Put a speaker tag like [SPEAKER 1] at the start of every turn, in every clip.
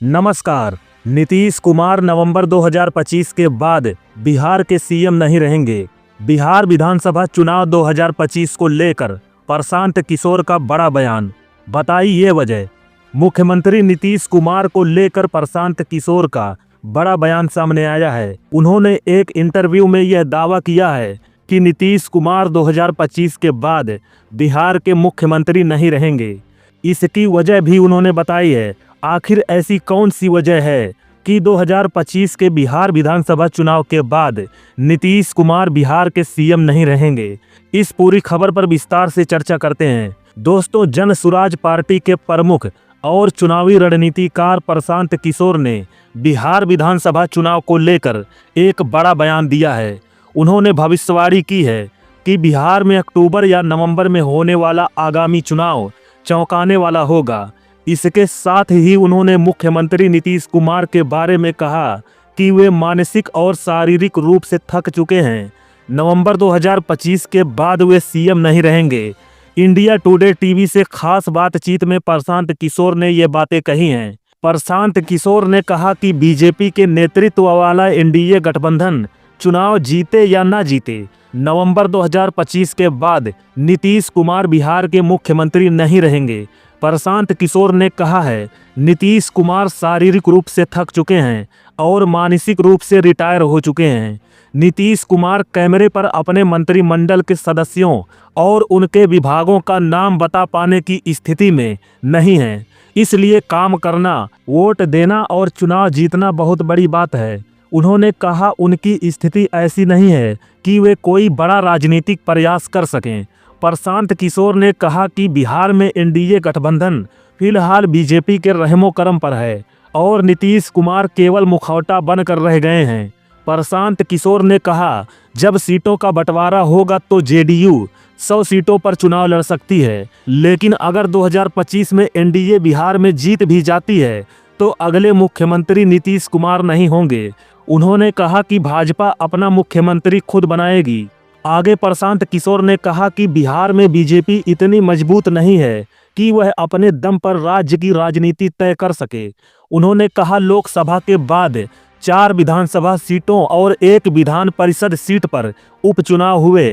[SPEAKER 1] नमस्कार। नीतीश कुमार नवंबर 2025 के बाद बिहार के सीएम नहीं रहेंगे। बिहार विधानसभा चुनाव 2025 को लेकर प्रशांत किशोर का बड़ा बयान। बताई ये वजह। मुख्यमंत्री नीतीश कुमार को लेकर प्रशांत किशोर का बड़ा बयान सामने आया है। उन्होंने एक इंटरव्यू में यह दावा किया है कि नीतीश कुमार 2025 के बाद बिहार के मुख्यमंत्री नहीं रहेंगे। इसकी वजह भी उन्होंने बताई है। आखिर ऐसी कौन सी वजह है कि 2025 के बिहार विधानसभा चुनाव के बाद नीतीश कुमार बिहार के सीएम नहीं रहेंगे? इस पूरी खबर पर विस्तार से चर्चा करते हैं। दोस्तों, जन सुराज पार्टी के प्रमुख और चुनावी रणनीतिकार प्रशांत किशोर ने बिहार विधानसभा चुनाव को लेकर एक बड़ा बयान दिया है। उन्होंने भविष्यवाणी की है कि बिहार में अक्टूबर या नवंबर में होने वाला आगामी चुनाव चौंकाने वाला होगा। इसके साथ ही उन्होंने मुख्यमंत्री नीतीश कुमार के बारे में कहा कि वे मानसिक और शारीरिक रूप से थक चुके हैं। नवंबर 2025 के बाद वे सीएम नहीं रहेंगे। इंडिया टुडे टीवी से खास बातचीत में प्रशांत किशोर ने ये बातें कही हैं। प्रशांत किशोर ने कहा कि बीजेपी के नेतृत्व वाला एनडीए गठबंधन चुनाव जीते या ना जीते, नवंबर 2025 के बाद नीतीश कुमार बिहार के मुख्यमंत्री नहीं रहेंगे। प्रशांत किशोर ने कहा है, नीतीश कुमार शारीरिक रूप से थक चुके हैं और मानसिक रूप से रिटायर हो चुके हैं। नीतीश कुमार कैमरे पर अपने मंत्रिमंडल के सदस्यों और उनके विभागों का नाम बता पाने की स्थिति में नहीं है। इसलिए काम करना, वोट देना और चुनाव जीतना बहुत बड़ी बात है। उन्होंने कहा उनकी स्थिति ऐसी नहीं है कि वे कोई बड़ा राजनीतिक प्रयास कर सकें। प्रशांत किशोर ने कहा कि बिहार में एनडीए गठबंधन फिलहाल बीजेपी के रहमो करम पर है और नीतीश कुमार केवल मुखौटा बनकर रह गए हैं। प्रशांत किशोर ने कहा, जब सीटों का बंटवारा होगा तो जेडीयू 100 सीटों पर चुनाव लड़ सकती है, लेकिन अगर 2025 में एनडीए बिहार में जीत भी जाती है तो अगले मुख्यमंत्री नीतीश कुमार नहीं होंगे। उन्होंने कहा कि भाजपा अपना मुख्यमंत्री खुद बनाएगी। आगे प्रशांत किशोर ने कहा कि बिहार में बीजेपी इतनी मजबूत नहीं है कि वह अपने दम पर राज्य की राजनीति तय कर सके। उन्होंने कहा, लोकसभा के बाद 4 विधानसभा सीटों और 1 विधान परिषद सीट पर उपचुनाव हुए।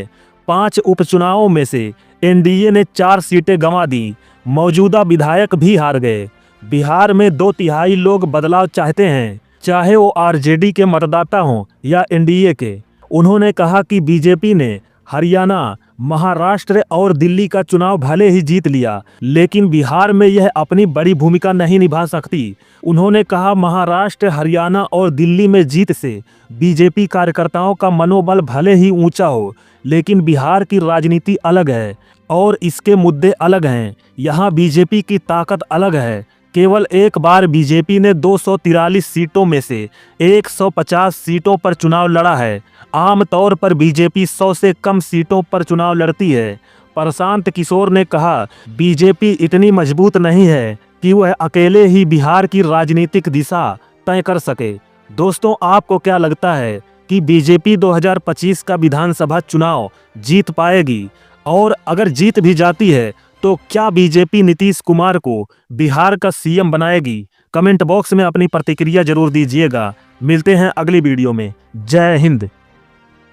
[SPEAKER 1] 5 उपचुनावों में से एनडीए ने 4 सीटें गंवा दी। मौजूदा विधायक भी हार गए। बिहार में 2/3 लोग बदलाव चाहते हैं, चाहे वो आरजेडी के मतदाता हों या एनडीए के। उन्होंने कहा कि बीजेपी ने हरियाणा, महाराष्ट्र और दिल्ली का चुनाव भले ही जीत लिया, लेकिन बिहार में यह अपनी बड़ी भूमिका नहीं निभा सकती। उन्होंने कहा, महाराष्ट्र, हरियाणा और दिल्ली में जीत से बीजेपी कार्यकर्ताओं का मनोबल भले ही ऊंचा हो, लेकिन बिहार की राजनीति अलग है और इसके मुद्दे अलग हैं। यहाँ बीजेपी की ताकत अलग है। केवल एक बार बीजेपी ने 243 सीटों में से 150 सीटों पर चुनाव लड़ा है। आमतौर पर बीजेपी 100 से कम सीटों पर चुनाव लड़ती है। प्रशांत किशोर ने कहा, बीजेपी इतनी मजबूत नहीं है कि वह अकेले ही बिहार की राजनीतिक दिशा तय कर सके। दोस्तों, आपको क्या लगता है कि बीजेपी 2025 का विधानसभा चुनाव जीत पाएगी? और अगर जीत भी जाती है तो क्या बीजेपी नीतीश कुमार को बिहार का सीएम बनाएगी? कमेंट बॉक्स में अपनी प्रतिक्रिया जरूर दीजिएगा। मिलते हैं अगली वीडियो में। जय हिंद।